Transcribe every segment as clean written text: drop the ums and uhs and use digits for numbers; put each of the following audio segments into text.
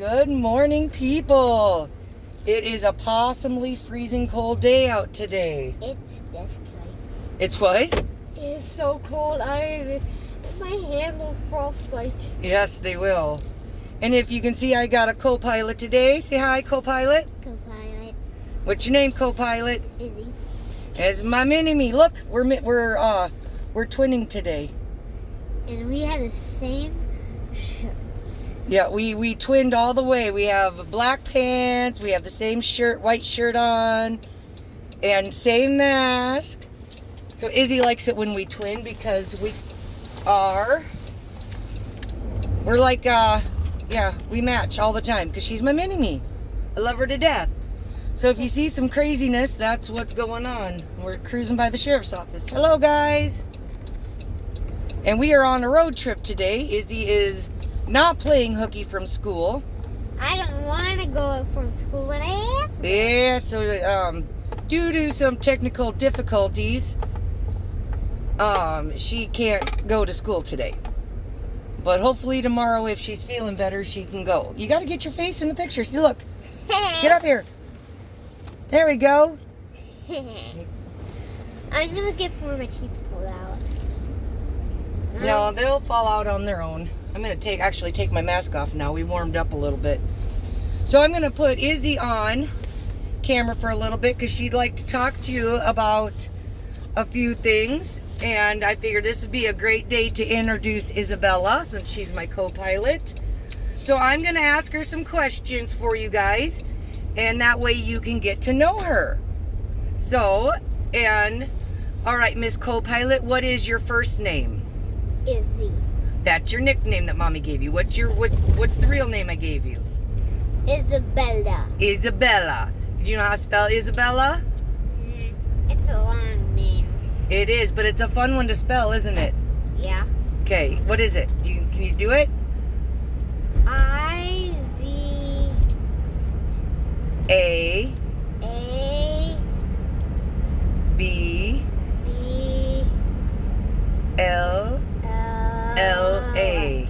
Good morning, people. It is a possumly freezing cold day out today. It's this cold. It's what? It is so cold. My hand will frostbite. Yes, they will. And if you can see, I got a co-pilot today. Say hi, co-pilot. Co-pilot. What's your name, co-pilot? Izzy. It's my mini-me. Look, we're twinning today. And we have the same shirts. Yeah, we twinned all the way. We have black pants. We have the same shirt, white shirt on, and same mask. So Izzy likes it when we twin because we're like, we match all the time because she's my mini-me. I love her to death. So if you see some craziness, that's what's going on. We're cruising by the sheriff's office. Hello, guys. And we are on a road trip today. Izzy is not playing hooky from school. I don't want to go from school, but I have. Yeah, so due to some technical difficulties, she can't go to school today. But hopefully tomorrow, if she's feeling better, she can go. You got to get your face in the picture. See, look. Get up here. There we go. I'm going to get more of my teeth pulled out. No, they'll fall out on their own. I'm going to actually take my mask off now. We warmed up a little bit. So I'm going to put Izzy on camera for a little bit because she'd like to talk to you about a few things. And I figured this would be a great day to introduce Isabella since she's my co-pilot. So I'm going to ask her some questions for you guys. And that way you can get to know her. So, all right, Miss Co-Pilot, what is your first name? Izzy. That's your nickname that Mommy gave you. What's the real name I gave you? Isabella. Isabella. Do you know how to spell Isabella? It's a long name. It is, but it's a fun one to spell, isn't it? Yeah. Okay, what is it? Can you do it? A B L A.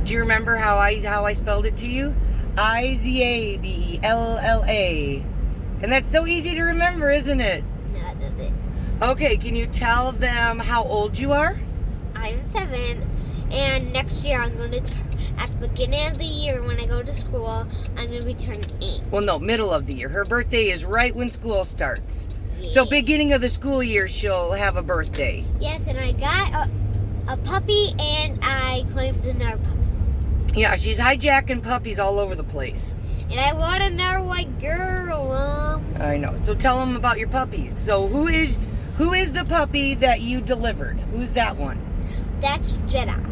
Do you remember how I spelled it to you? Izabella. And that's so easy to remember, isn't it? Not of it. Okay, can you tell them how old you are? I'm 7, and next year I'm going to at the beginning of the year when I go to school, I'm going to be turning 8. Well, no, middle of the year. Her birthday is right when school starts. Yeah. So beginning of the school year, she'll have a birthday. Yes, and I got a puppy, and I claimed another puppy. Yeah, she's hijacking puppies all over the place. And I want another white girl, Mom. I know. So tell them about your puppies. So who is the puppy that you delivered? Who's that one? That's Jedi.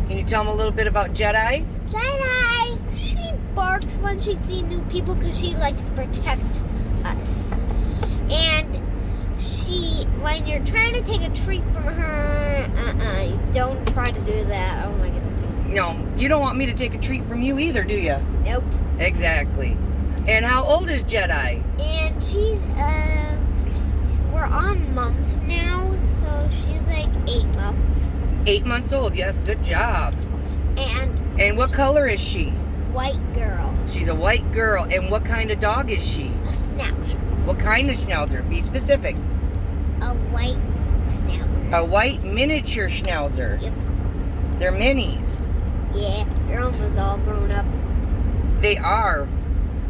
Can you tell them a little bit about Jedi? Jedi! She barks when she sees new people because she likes to protect us. And when you're trying to take a treat from her, don't try to do that. Oh my goodness. No, you don't want me to take a treat from you either, do you? Nope. Exactly. And how old is Jedi? And we're on months now, so she's like 8 months. 8 months old, yes, good job. And what color is she? White girl. She's a white girl. And what kind of dog is she? A schnauzer. What kind of schnauzer? Be specific. A white schnauzer. A white miniature schnauzer. Yep. They're minis. Yeah, they're almost all grown up. They are.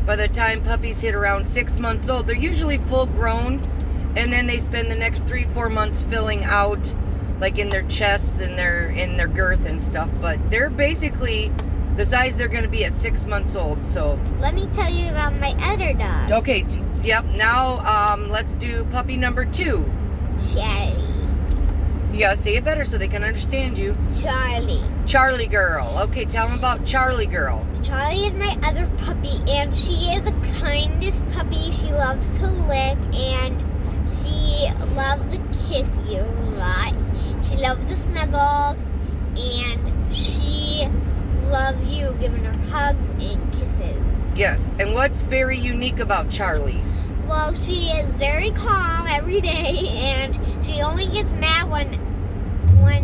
By the time puppies hit around 6 months old, they're usually full grown. And then they spend the next 3-4 months filling out, like in their chests and in their girth and stuff. But they're basically the size they're going to be at 6 months old. So let me tell you about my other dog. Okay. Yep. Now let's do puppy number 2. Charlie. You gotta say it better so they can understand you. Charlie. Charlie girl. Okay, tell them about Charlie girl. Charlie is my other puppy, and she is the kindest puppy. She loves to lick, and she loves to kiss you a lot. She loves to snuggle, and she loves you, giving her hugs and kisses. Yes, and what's very unique about Charlie? Well, she is very calm every day, and she only gets mad when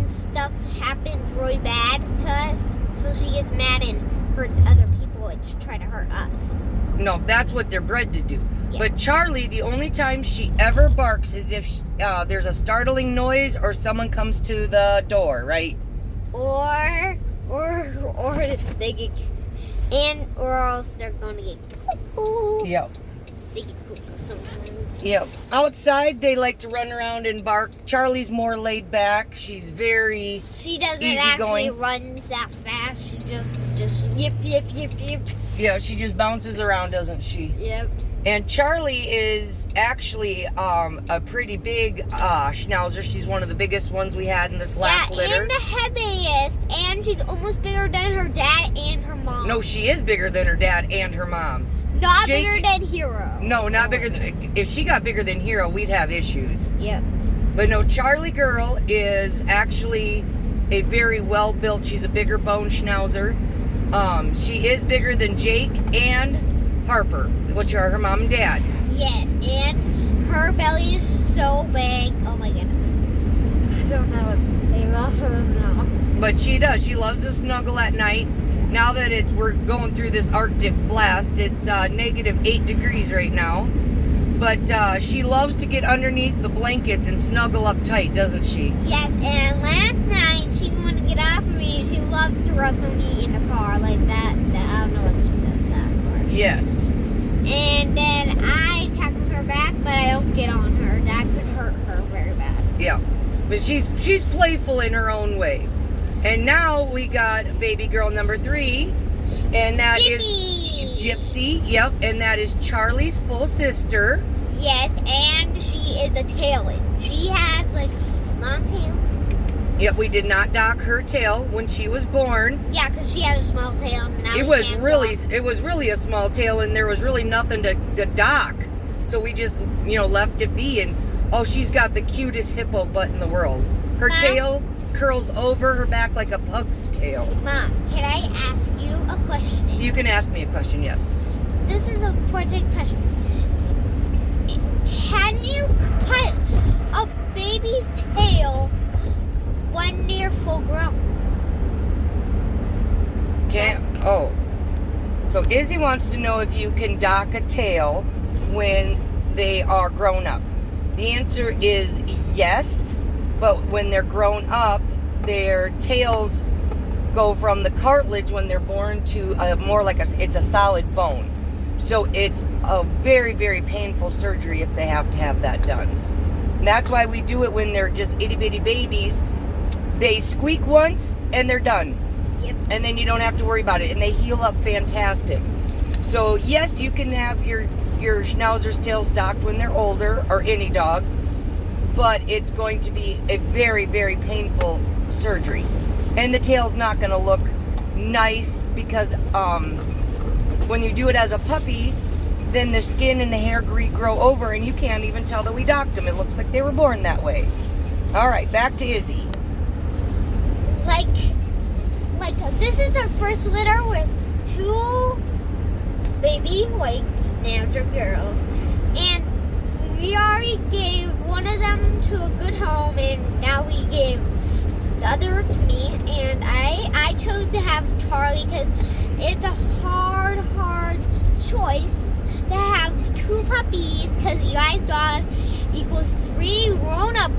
stuff happens really bad to us. So she gets mad and hurts other people, it's trying to hurt us. No, that's what they're bred to do. Yeah. But Charlie, the only time she ever barks is if there's a startling noise or someone comes to the door, right? Or they get, or else they're going to get cuckoo. Yep. They get cuckoo sometimes. Yep. Outside, they like to run around and bark. Charlie's more laid back. She's very She doesn't easygoing. actually run that fast. She just yip, yip, yip, yip. Yeah, she just bounces around, doesn't she? Yep. And Charlie is actually a pretty big schnauzer. She's one of the biggest ones we had in this last litter. And the heaviest. And she's almost bigger than her dad and her mom. No, she is bigger than her dad and her mom. Not Jake- bigger than Hero. No, not bigger than... If she got bigger than Hero, we'd have issues. Yep. But no, Charlie girl is actually a very well-built... She's a bigger bone schnauzer. She is bigger than Jake and Harper, which are her mom and dad. Yes, and her belly is so big. Oh my goodness. I don't know what to say about her now. But she does. She loves to snuggle at night. Now that we're going through this Arctic blast, it's -8 degrees right now. But she loves to get underneath the blankets and snuggle up tight, doesn't she? Yes, and last night she wanted to get off of me. She loves to wrestle me in the car like that. I don't know what she does that for. Yes. And then I tackled her back, but I don't get on her. That could hurt her very bad. Yeah. But she's playful in her own way. And now we got baby girl number 3, and that is Gypsy. Yep, and that is Charlie's full sister. Yes, and she is a tailend. She has like long tail. Yep, we did not dock her tail when she was born. Yeah, because she had a small tail. And now It was really a small tail, and there was really nothing to dock. So we just, left it be. And she's got the cutest hippo butt in the world. Her Mom? tail curls over her back like a pug's tail. Mom, can I ask you a question? You can ask me a question, yes. This is an important question. Can you cut a baby's tail when they're full grown? So Izzy wants to know if you can dock a tail when they are grown up. The answer is yes, but when they're grown up, their tails go from the cartilage when they're born to more like it's a solid bone. So it's a very, very painful surgery if they have to have that done. And that's why we do it when they're just itty bitty babies. They squeak once and they're done. Yep. And then you don't have to worry about it, and they heal up fantastic. So yes, you can have your schnauzer's tails docked when they're older, or any dog, but it's going to be a very, very painful surgery, and the tail's not going to look nice because when you do it as a puppy, then the skin and the hair grow over, and you can't even tell that we docked them. It looks like they were born that way. All right, back to Izzy. Like this is our first litter with 2 baby white schnauzer girls, and we already gave one of them to a good home, and now we gave the other to me, and I chose to have Charlie because it's a hard choice to have 2 puppies, because Eli's dog equals 3 grown-up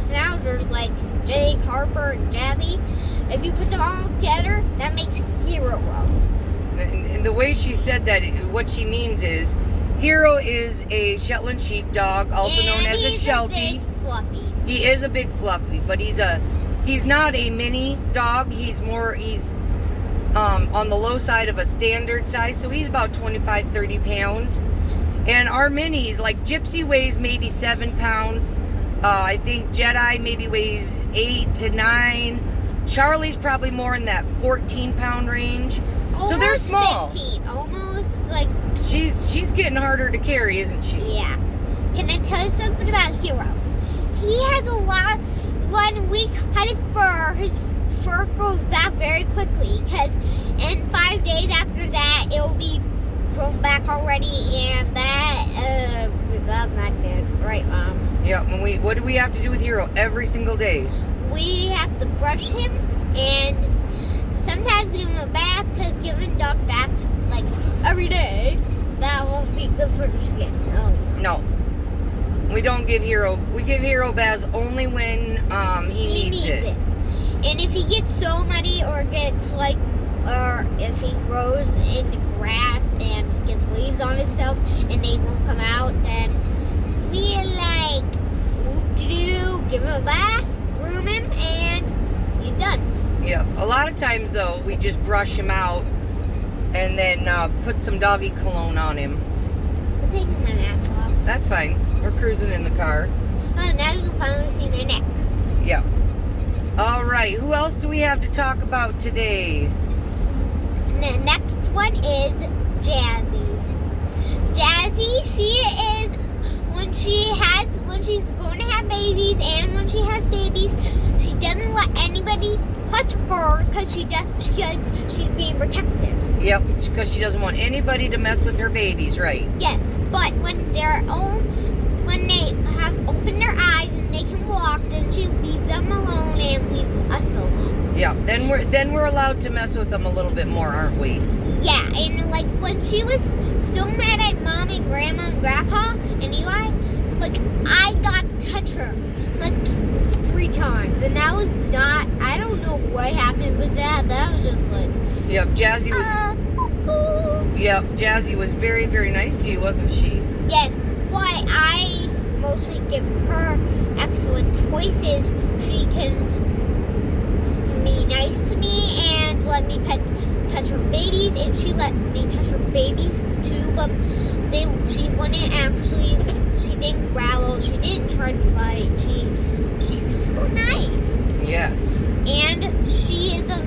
schnauzers like Jake, Harper, and Jazzy. If you put them all together, that makes Hero grow. And the way she said that, what she means is, Hero is a Shetland sheepdog, also known as a Sheltie. Big fluffy. He is a big fluffy, but he's not a mini dog. He's on the low side of a standard size, so he's about 25-30 pounds. And our minis, like Gypsy weighs maybe 7 pounds. I think Jedi maybe weighs 8 to 9. Charlie's probably more in that 14-pound range. So they're small. 15, almost like. She's getting harder to carry, isn't she? Yeah. Can I tell you something about Hero? He has a lot. When we cut his fur grows back very quickly, because in 5 days after that, it will be grown back already, and that's not good, right, Mom? Yeah. What do we have to do with Hero every single day? We have to brush him and sometimes give him a bath, because giving every day, that won't be good for the skin. No. We don't give Hero. We give Hero baths only when he needs it. And if he gets so muddy or gets like, or if he grows in the grass and gets leaves on himself and they won't come out, then we like whoop-de-doo, give him a bath, groom him, and he's done. Yep. A lot of times though, we just brush him out and then put some doggy cologne on him. I'm taking my mask off. That's fine. We're cruising in the car. Oh, now you can finally see my neck. Yep. All right. Who else do we have to talk about today? The next one is Jazzy. Jazzy, she is when she's going to have babies and when she has babies, she doesn't let anybody touch her because she's being protective. Yep, because she doesn't want anybody to mess with her babies, right? Yes, but when they have opened their eyes and they can walk, then she leaves them alone and leaves us alone. Yeah, then we're allowed to mess with them a little bit more, aren't we? Yeah, and like when she was so mad at Mom and Grandma and Grandpa and Eli, like I got to touch her like 3 times, and that was not. I don't know what happened with that. That was just like. Yep, Jazzy was. Cuckoo. Yep, Jazzy was very, very nice to you, wasn't she? Yes, but I mostly give her excellent choices. She can be nice to me and let me touch her babies, and she let me touch her babies too. But she wouldn't actually. She didn't growl. She didn't try to fight. She was so nice. Yes. And she is a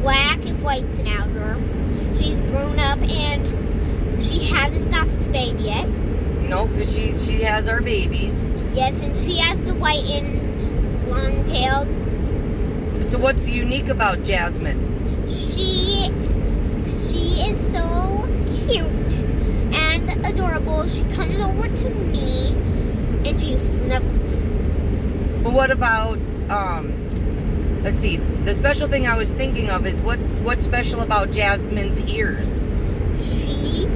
black and white schnauzer. She's grown up and she hasn't got spayed yet. No, because she has our babies. Yes, and she has the white and long-tailed. So what's unique about Jasmine? She is so cute and adorable. She comes over to me and she snuggles. Well, what about let's see. The special thing I was thinking of is what's special about Jasmine's ears? She,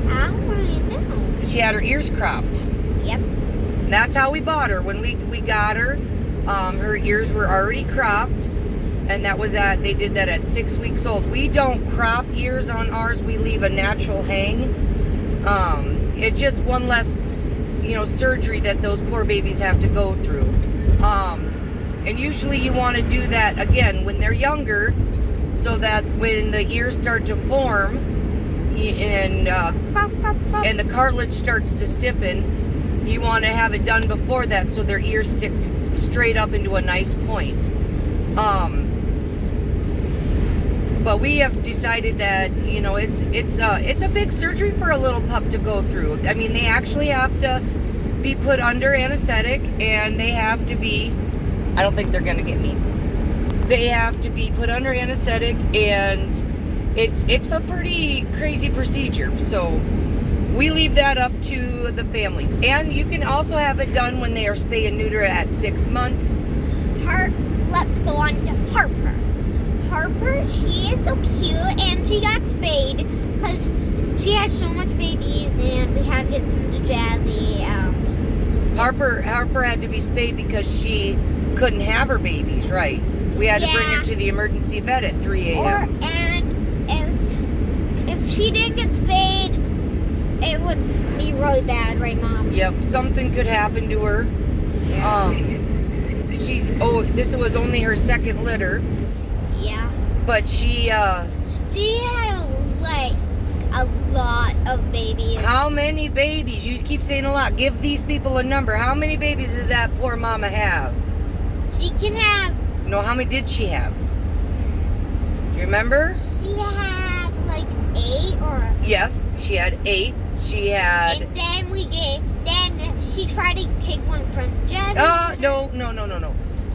I don't really know. She had her ears cropped. Yep. That's how we bought her. When we got her, her ears were already cropped, and they did that at 6 weeks old. We don't crop ears on ours. We leave a natural hang. It's just one less, surgery that those poor babies have to go through. And usually you want to do that again when they're younger, so that when the ears start to form and the cartilage starts to stiffen, you want to have it done before that so their ears stick straight up into a nice point. But we have decided that it's a big surgery for a little pup to go through. I mean, they actually have to be put under anesthetic, and they have to be. I don't think they're gonna get me. They have to be put under anesthetic, and it's a pretty crazy procedure. So we leave that up to the families. And you can also have it done when they are spay and neuter at 6 months. Let's go on to Harper. Harper, she is so cute, and she got spayed because she had so much babies, and we had to get some to Jazzy. Harper had to be spayed because she couldn't have her babies, right? We had to bring her to the emergency vet at 3 a.m. And if she didn't get spayed, it would be really bad, right, Mom? Yep, something could happen to her. This was only her 2nd litter. Yeah. But she had a lot of babies. How many babies? You keep saying a lot. Give these people a number. How many babies does that poor mama have? She can have. No, how many did she have? Do you remember? She had like 8 or. Yes, she had 8. She had. And then she tried to take one from Jazzy. No.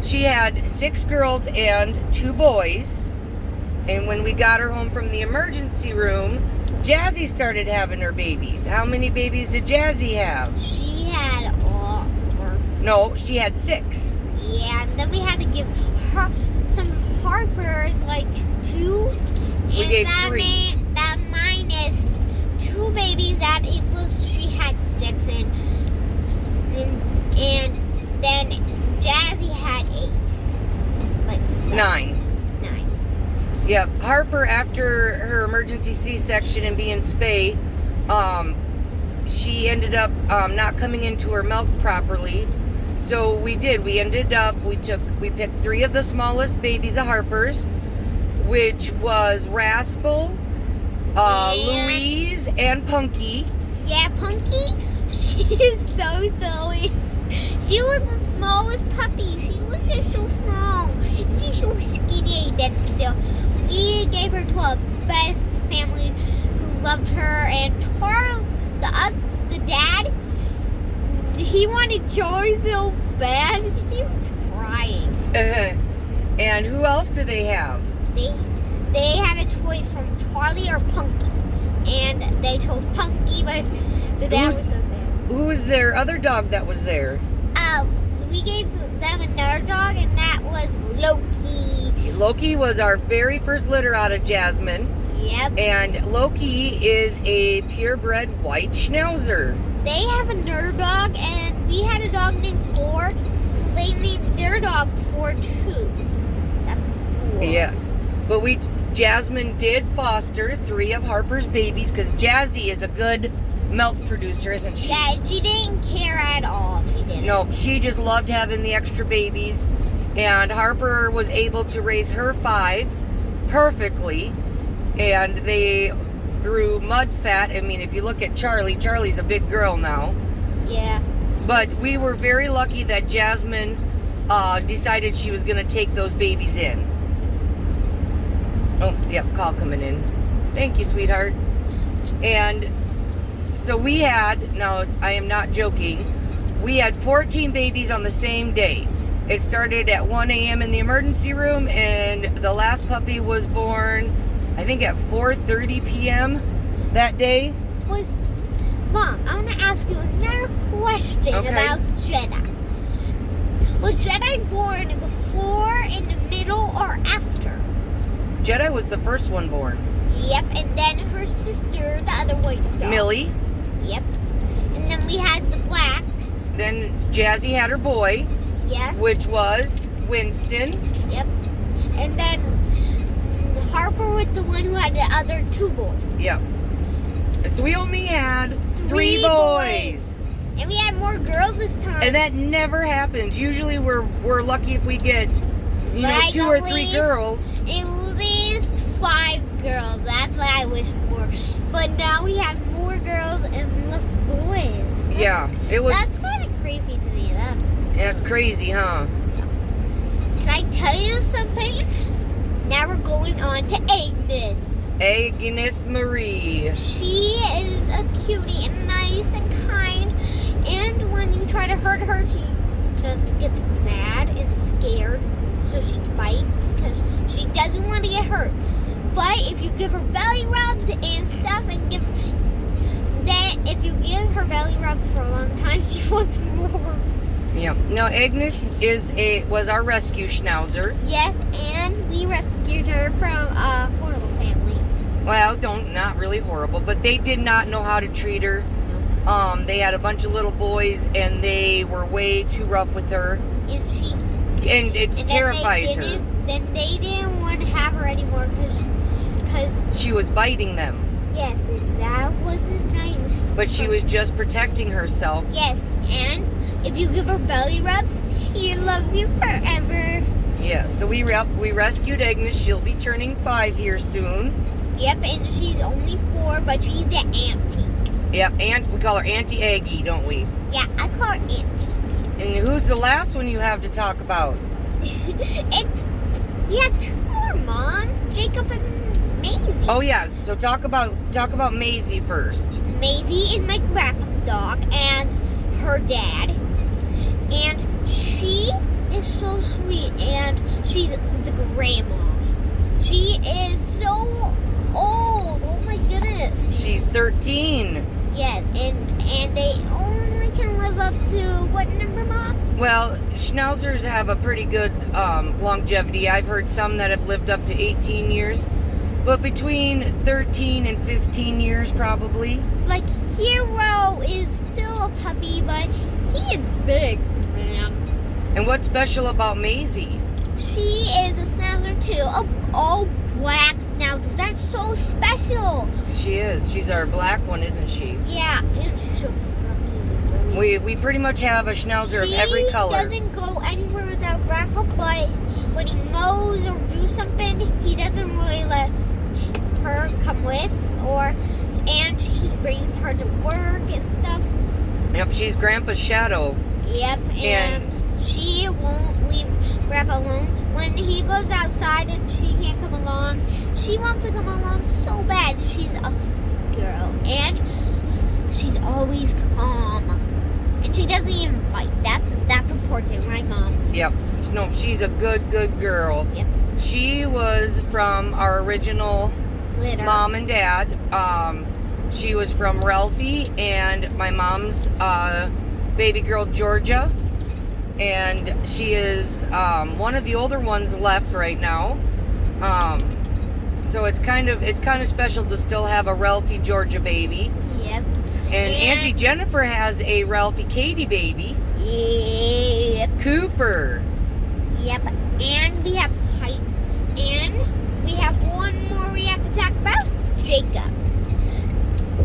She had 6 girls and 2 boys. And when we got her home from the emergency room, Jazzy started having her babies. How many babies did Jazzy have? She had a lot more. No, she had 6. Yeah, and then we had to give her some of Harper's, like 2. We gave 3. had 6, and then Jazzy had 8. Like 9. 9. Yep. Harper, after her emergency C-section and being spay, she ended up not coming into her milk properly. So we ended up, we picked 3 of the smallest babies of Harper's, which was Rascal, Louise, and Punky. Yeah, Punky, she is so silly. She was the smallest puppy. She was just so small. She's so skinny, but still. We gave her to a best family who loved her, and Charles, the dad, he wanted Charlie so bad. He was crying. And who else do they have? They had a choice from Charlie or Punky, and they chose Punky, but the dad was so sad. Who was their other dog that was there? We gave them another dog, and that was Loki. Loki was our very first litter out of Jasmine. Yep. And Loki is a purebred white Schnauzer. They have another dog, and we had a dog named Four, so they named their dog Four too. That's cool. Yes. But Jasmine did foster 3 of Harper's babies because Jazzy is a good milk producer, isn't she? Yeah, she didn't care at all. She didn't. No, she just loved having the extra babies. And Harper was able to raise her 5 perfectly. And they grew mud fat. I mean, if you look at Charlie's a big girl now. Yeah. But we were very lucky that Jasmine decided she was going to take those babies in. Oh, yep, call coming in. Thank you, sweetheart. And so we had, now I am not joking, we had 14 babies on the same day. It started at 1 a.m. in the emergency room, and the last puppy was born, I think, at 4:30 p.m. that day. Mom, I want to ask you another question about Jedi. Was Jedi born before, in the middle, or after? Jedi was the first one born. Yep, and then her sister, the other white dog. Millie. Yep. And then we had the blacks. Then Jazzy had her boy. Yes. Which was Winston. Yep. And then Harper was the one who had the other 2 boys. Yep. So we only had 3 boys. And we had more girls this time. And that never happens. Usually we're lucky if we get, like 2 or 3 girls. At least 5 girls. That's what I wish for. But now we have more girls and less boys. Yeah, it was. That's kind of creepy to me. That's crazy, huh? Can I tell you something? Now we're going on to Agnes. Agnes Marie. She is a cutie and nice and kind. And when you try to hurt her, she just gets mad and scared. So she bites because she doesn't want to get hurt. But if you give her belly rubs and stuff, and if you give her belly rubs for a long time, she wants more. Yeah. No, Agnes was our rescue Schnauzer. Yes, and we rescued her from a horrible family. Well, not really horrible, but they did not know how to treat her. They had a bunch of little boys, and they were way too rough with her. And it terrifies her. Then they didn't want to have her anymore because she was biting them. Yes, and that wasn't nice. But she was just protecting herself. Yes, and if you give her belly rubs, she loves you forever. Yeah, so we rescued Agnes. She'll be turning 5 here soon. Yep, and she's only 4, but she's the auntie. Yep, we call her Auntie Aggie, don't we? Yeah, I call her auntie. And who's the last one you have to talk about? We had 2 more, Mom. Jacob and Maisie. Oh yeah, so talk about Maisie first. Maisie is my grandpa's dog and her dad. And she is so sweet, and she's the grandma. She is so old. Oh my goodness. She's 13. Yes, and they only can live up to what number, Mom? Well, Schnauzers have a pretty good longevity. I've heard some that have lived up to 18 years. But between 13 and 15 years, probably. Like, Hero is still a puppy, but he is big, man. And what's special about Maisie? She is a schnauzer too. All black schnauzers. That's so special. She is. She's our black one, isn't she? Yeah, and she's so fluffy. We pretty much have a schnauzer of every color. She doesn't go anywhere without Grandpa, but when he mows or do something, he doesn't really let her come with, and he brings her to work and stuff. Yep, she's Grandpa's shadow. Yep, and she won't leave Grandpa alone. When he goes outside and she can't come along, she wants to come along so bad. She's a sweet girl, and she's always calm, and she doesn't even fight. That's important, right, Mom? Yep. No, she's a good girl. Yep. She was from our original Litter. Mom and Dad. She was from Ralphie and my mom's baby girl Georgia, and she is one of the older ones left right now. So it's kind of special to still have a Ralphie Georgia baby. Yep. And Auntie Jennifer has a Ralphie Katie baby. Yep. Cooper. Yep. And we have one more we have to talk about. Jacob.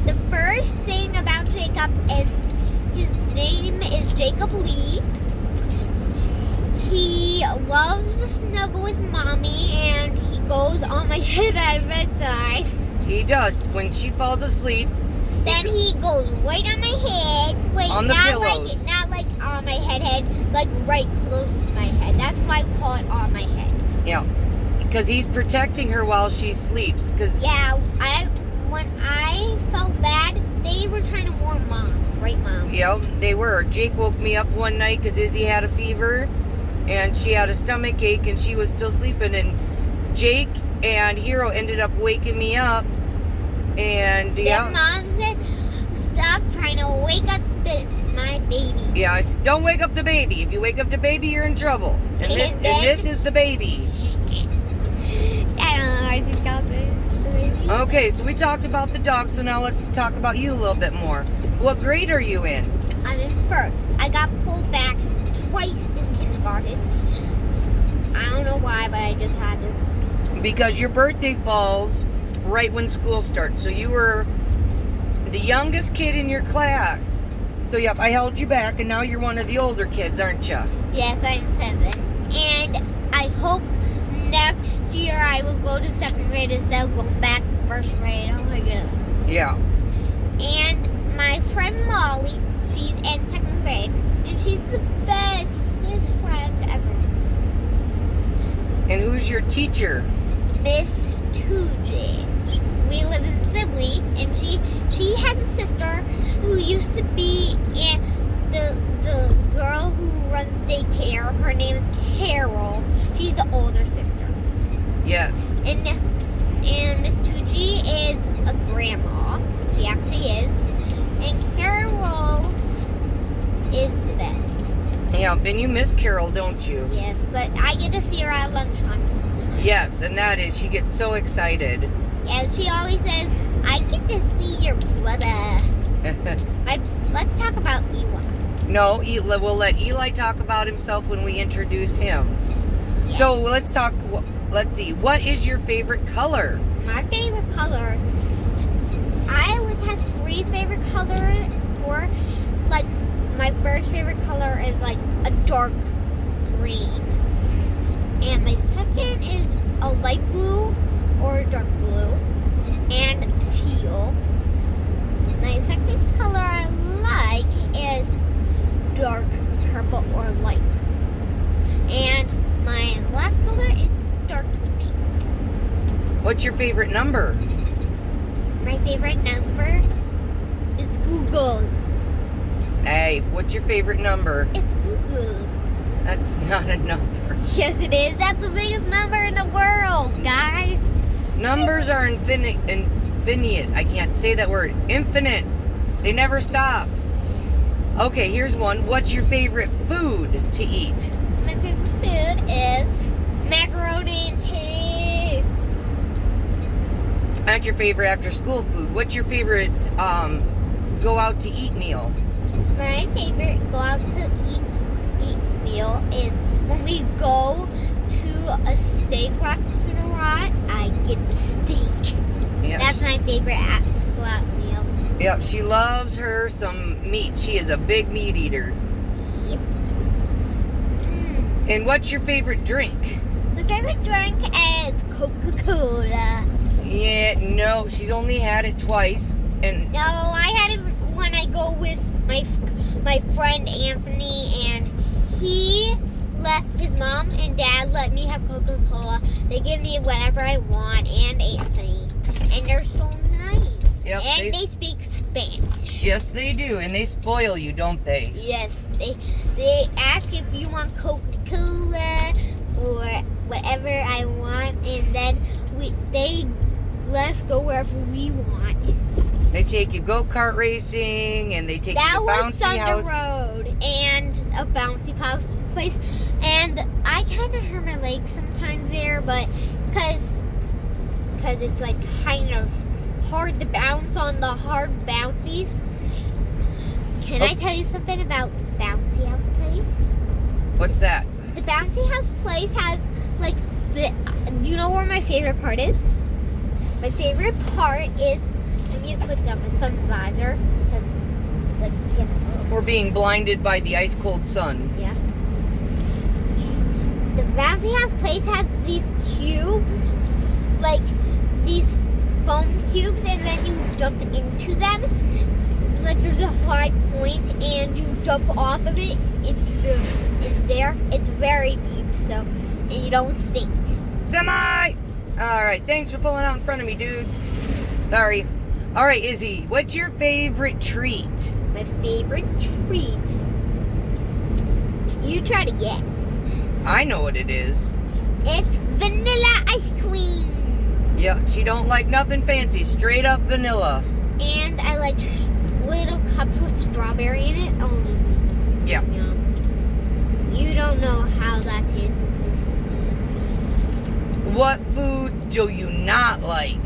The first thing about Jacob is his name is Jacob Lee. He loves to snuggle with Mommy, and he goes on my head at bedtime. He does. When she falls asleep, Then he goes right on my head. Wait, on the not pillows. not like on my head, like right close to my head. That's why we call it on my head. yeah, because he's protecting her while she sleeps. Because Yeah, when I felt bad, they were trying to warn Mom, right, Mom? yep, they were. Jake woke me up one night because Izzy had a fever, and she had a stomach ache, and she was still sleeping. And Jake and Hero ended up waking me up, and Then Mom said, "Stop trying to wake up my baby." yeah, I said, don't wake up the baby. If you wake up the baby, you're in trouble. And this is the baby. I don't know. I just got the baby. Okay, so we talked about the dog, so now let's talk about you a little bit more. What grade are you in? I'm in first. I got pulled back twice in kindergarten. I don't know why, but I just had to. Because your birthday falls right when school starts. So you were the youngest kid in your class. So yep, I held you back, and now you're one of the older kids, aren't you? Yes, I'm 7. And I hope next year I will go to 2nd grade instead of going back to 1st grade. Oh my goodness. Yeah. And my friend Molly, she's in 2nd grade, and she's the bestest friend ever. And who's your teacher? Miss Tuji. We live in Sibley, and she has a sister who used to be in the girl who runs daycare. Her name is Carol. She's the older sister. Yes. And Miss Tuji is a grandma. She actually is. And Carol is the best. Yeah, and you miss Carol, don't you? Yes, but I get to see her at lunchtime sometimes. Yes, and that is, she gets so excited. And she always says, "I get to see your brother." Let's talk about Eli. No, we'll let Eli talk about himself when we introduce him. Yes. So let's see, what is your favorite color? My favorite color, I would have 3 favorite colors. Like, my first favorite color is like a dark green. And my second is a light blue or a dark blue and teal. My second color I like is dark purple or light purple. And my last color is dark pink. What's your favorite number? My favorite number is Google. Hey, what's your favorite number? It's Google. That's not a number. Yes, it is. That's the biggest number in the world, guys. Numbers are infinite. I can't say that word. Infinite. They never stop. Okay, here's one. What's your favorite food to eat? My favorite food is macaroni and cheese. That's your favorite after school food. What's your favorite go out to eat meal? My favorite go out to eat meal is when we go to a steak restaurant. I get the steak. Yes. That's my favorite go out meal. Yep, she loves her some meat. She is a big meat eater. Yep. And what's your favorite drink? My favorite drink is Coca-Cola. Yeah, no, she's only had it twice. And No, I had it when I go with my friend Anthony, and his mom and dad let me have Coca-Cola. They give me whatever I want, and Anthony, and they're so nice. Yep, and they speak Spanish. yes, they do, and they spoil you, don't they? Yes, they ask if you want Coca-Cola or whatever I want, and then they let us go wherever we want. They take you go-kart racing, and they take you to That was bouncy house. Thunder Road and a bouncy house place, and I kind of hurt my legs sometimes there, but because it's like kind of hard to bounce on the hard bouncies. Can I tell you something about the bouncy house place? What's that? The bouncy house place has like you know where my favorite part is? My favorite part is I need to put down my sun visor because We're being blinded by the ice-cold sun. yeah. The bouncy house place has these cubes, like these foam cubes, and then you jump into them. Like there's a high point, and you jump off of it. It's there. It's very deep, so and you don't sink. Semi! Alright, thanks for pulling out in front of me, dude. Sorry. Alright, Izzy, what's your favorite treat? My favorite treat. You try to guess. I know what it is. It's vanilla ice cream. Yeah, she don't like nothing fancy. Straight up vanilla. And I like little cups with strawberry in it. Oh, Yeah. yum. You don't know how that is. What food do you not like?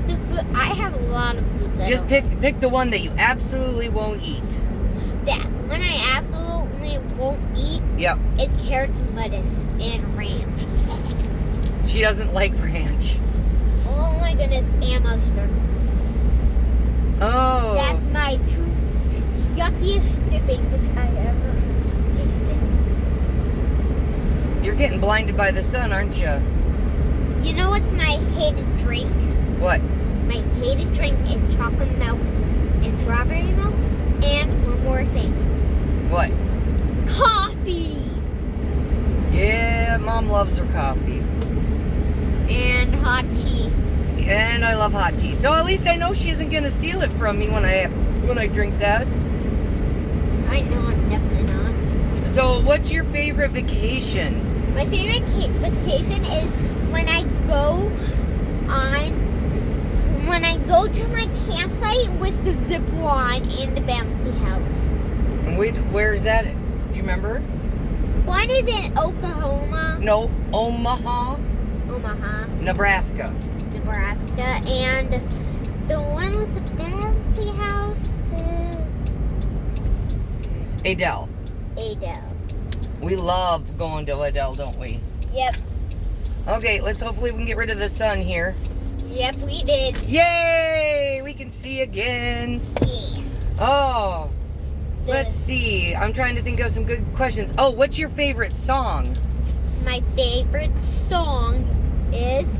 The food. I have a lot of foods. Just pick the one that you absolutely won't eat. That when I absolutely won't eat. Yep. It's carrots and lettuce and ranch. She doesn't like ranch. Oh my goodness, and mustard. Oh. That's my two yuckiest dippings I ever tasted. You're getting blinded by the sun, aren't you? You know what's my hated drink? What? My hated drink is chocolate milk and strawberry milk. And one more thing. What? Coffee! Yeah, Mom loves her coffee. And hot tea. And I love hot tea. So at least I know she isn't going to steal it from me when I drink that. I know I'm definitely not. So what's your favorite vacation? My favorite vacation is when I go to my campsite with the zip line and the bouncy house. And where's that? Do you remember? One is in Oklahoma. No, Omaha, Nebraska. Nebraska, and the one with the bouncy house is Adele. Adele. We love going to Adele, don't we? Yep. Okay, hopefully we can get rid of the sun here. Yep, we did. Yay! We can see again. Yeah. Oh, let's see. I'm trying to think of some good questions. Oh, what's your favorite song? My favorite song is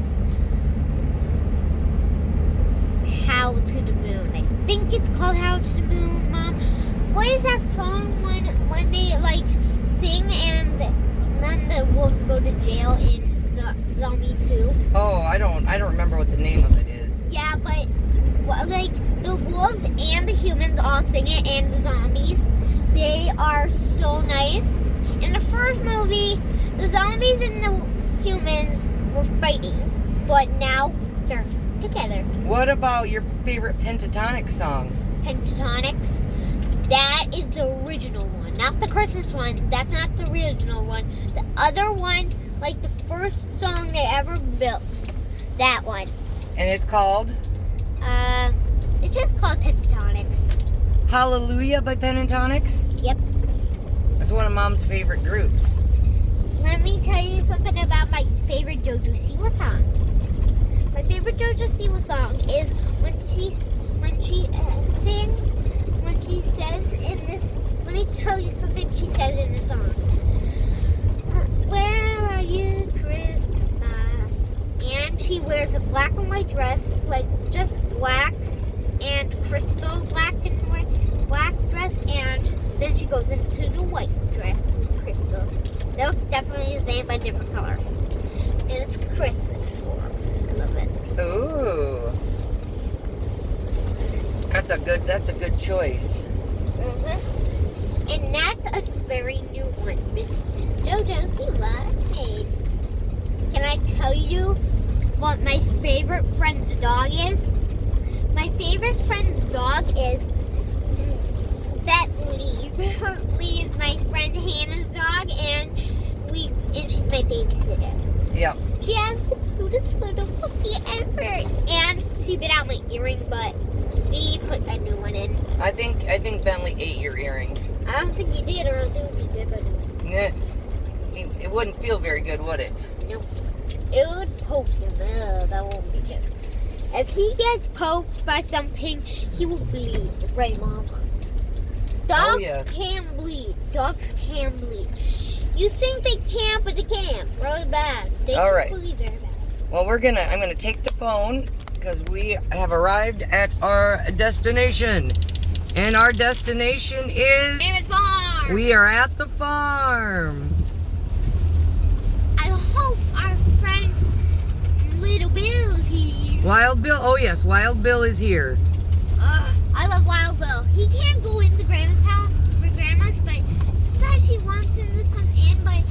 How to the Moon. I think it's called How to the Moon, Mom. What is that song when they like sing and then the wolves go to jail in Zombie 2? Oh, I don't remember what the name of it is. Yeah, but like the wolves and the humans all sing it, and the zombies, they are so nice. In the first movie, the zombies and the humans were fighting, but now they're together. What about your favorite Pentatonic song? Pentatonics. That is the original one, not the Christmas one. That's not the original one. The other one, like the first song they ever built. That one. And it's called? It's just called Pentatonics. Hallelujah by Pentatonics? Yep. That's one of Mom's favorite groups. Let me tell you something about my favorite JoJo Siwa song. My favorite JoJo Siwa song is when she sings, when she says in this. Let me tell you something she says in the song. Where are you, Christmas? And she wears a black and white dress, like just black and crystal black and white black dress, and then she goes into the white dress with crystals. They look definitely the same but different colors. And it's Christmas form. I love it. Ooh. That's a good choice. And that's a very new one, Miss JoJo Siwa made. Can I tell you what my favorite friend's dog is? My favorite friend's dog is Bentley. Bentley is my friend Hannah's dog, and she's my babysitter. Yep. She has the cutest little puppy ever. And she bit out my earring, but we put a new one in. I think Bentley ate your earring. I don't think he did, or else it would be good, but It wouldn't feel very good, would it? nope. It would poke him. That won't be good. If he gets poked by something, he will bleed. Right, Mom? Dogs yes. can bleed. Dogs can bleed. You think they can't, but they can. Really bad. They All can right. bleed very bad. Well, I'm gonna take the phone because we have arrived at our destination. And our destination is... Famous farm! We are at the farm. I hope our friend Little Bill is here. Wild Bill? Oh yes, Wild Bill is here. I love Wild Bill. He can't go into Grandma's house for Grandma's, but sometimes she wants him to come in, but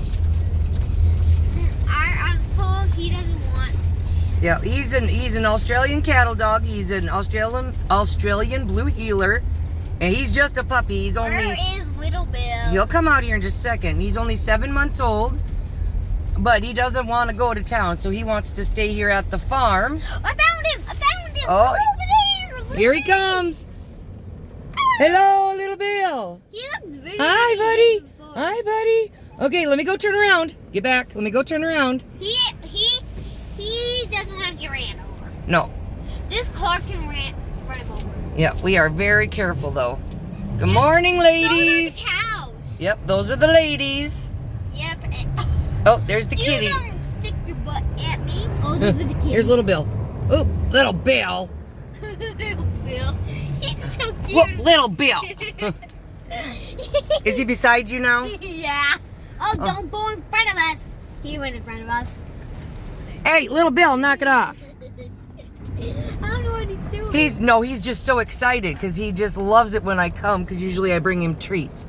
our uncle, he doesn't want. Yeah, he's an Australian cattle dog. He's an Australian blue heeler. And he's just a puppy. He's only... Where is Little Bill? He'll come out here in just a second. He's only 7 months old. But he doesn't want to go to town, so he wants to stay here at the farm. I found him! I found him! Oh. Look over there! Look Here he at comes. Hello, little Bill. He looks very Hi, buddy. beautiful. Hi, buddy. Okay, let me go turn around. Get back. Let me go turn around. He doesn't want to get ran over. No. This car can run him over. Yeah, we are very careful, though. Good morning, ladies. Those are the cows. Yep, those are the ladies. Yep. Oh, there's the You kitty. don't stick your butt at me. Oh, those are the kitties. Here's little Bill. Oh, little Bill. Little Bill. He's so cute. Whoa, little Bill. Is he beside you now? Yeah. Oh, don't go in front of us. He went in front of us. Hey, little Bill, knock it off. I don't know what he's doing. He's just so excited because he just loves it when I come because usually I bring him treats.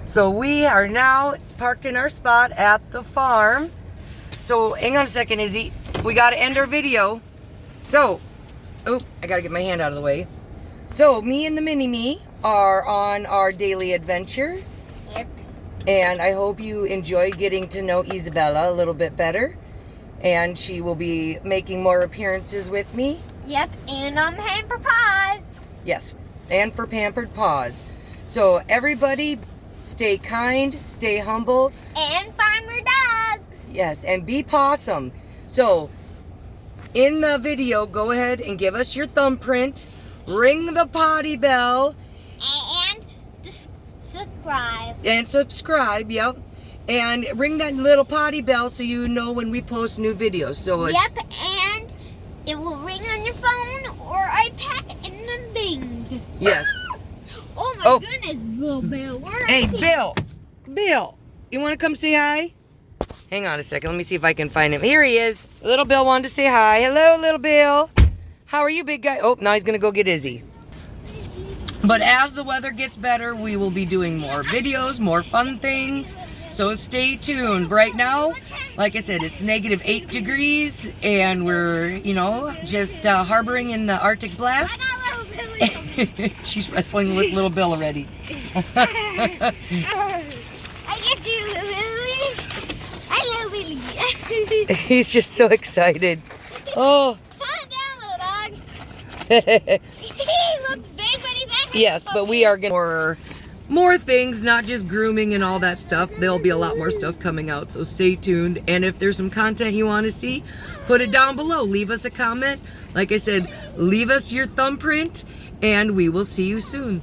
So we are now parked in our spot at the farm. So hang on a second, Izzy. We got to end our video. So, oh, I got to get my hand out of the way. So me and the mini-me are on our daily adventure. Yep. And I hope you enjoy getting to know Isabella a little bit better. And she will be making more appearances with me. Yep, and I'm heading for Paws. Yes, and for Pampered Paws. So everybody, stay kind, stay humble. And farmer dogs. Yes, and be pawsome. So, in the video, go ahead and give us your thumbprint. Ring the potty bell. And subscribe. And subscribe, yep. And ring that little potty bell so you know when we post new videos. So it's, Yep, and it will ring on your phone or iPad and then bing. yes. Oh my Oh. goodness, Bill. Where Hey, is he? Bill, you want to come say hi? Hang on a second. Let me see if I can find him. Here he is. Little Bill wanted to say hi. Hello, little Bill. How are you, big guy? Oh, now he's going to go get Izzy. But as the weather gets better, we will be doing more videos, more fun things. So stay tuned. Right now, like I said, it's -8 degrees, and we're, just harboring in the Arctic blast. I got little Billy. She's wrestling with little Bill already. I get you, Billy. I love Billy. He's just so excited. Oh, Calm down, He looks big, but he's actually Yes, but we are getting more things, not just grooming and all that stuff. There'll be a lot more stuff coming out, so stay tuned. And if there's some content you want to see, put it down below. Leave us a comment. Like I said, leave us your thumbprint, and we will see you soon.